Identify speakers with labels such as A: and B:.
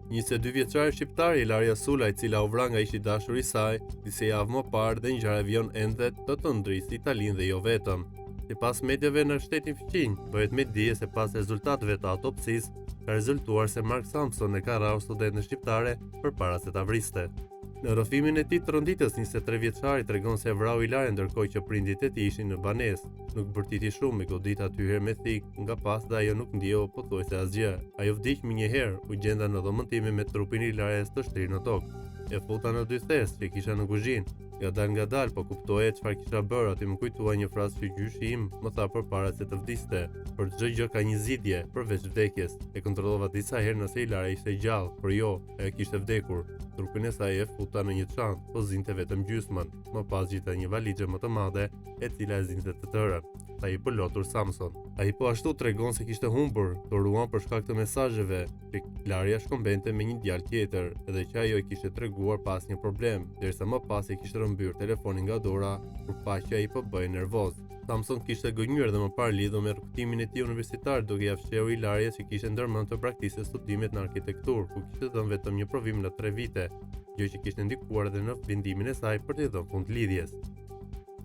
A: 22 vjeçari shqiptar Ilaria Sulaj, e cila u vra nga ishi dashuri i saj, disa javë më parë dhe ngjarë avion ende të ndrisë Italinë dhe jo vetëm. Sipas mediave në shtetin Fqinj, bëhet me dije se pas rezultateve të autopsisë, ka rezultuar se Mark Samson e ka rrahur studenten shqiptare përpara se ta vriste. Në rrëfimin e tij të rënditës, 23 vjeçari tregon se e vrau Ilaria ndërkohë që prindit e tij ishin në banesë. Nuk bërtiti shumë me godita aty herë me thik, nga pas dhe ajo nuk ndjeu pothuajse asgjë. Ajo vdiq më njëherë, u gjenda në dhomën time me trupin e Ilarias të shtrirë në tokë. E futa në dy thes që kisha në kuzhinë. Nga dal po kuptoje çfarë kisha bërë, aty më kujtua një frazë që gjyshi im më tha përpara se të vdiste. Për çdo gjë ka një zgjidhje, përveç vdekjes. E kontrollova disa herë nëse Ilaria ishte gjallë, por jo, ajo kishte vdekur. Trupin e saj e futa në një çantë, po zinte vetëm gjysmën. Më pas gjita një valixhe më të madhe, e cila e zinte të tërën. Tha i përlotur Samson. Ai po ashtu tregon se kishte humbur, doruan për shkak të mesazheve që Ilaria shkëmbente me një djalë tjetër, edhe që ajo i kishte treguar pas një problem, derisa më pas e kishte rëmbyer telefonin nga dora kur pa që ai po bëhej nervoz. Samson kishte gënjur dhe më parë lidhur me rrugtimin e tij universitar, duke ia fshehur Ilarias që kishte ndërmend të praktiste studimet në arkitekturë, ku kishte dhënë vetëm një provim në 3 vite, gjë që kishte ndikuar edhe në vendimin e saj për të dhënë fund lidhjes.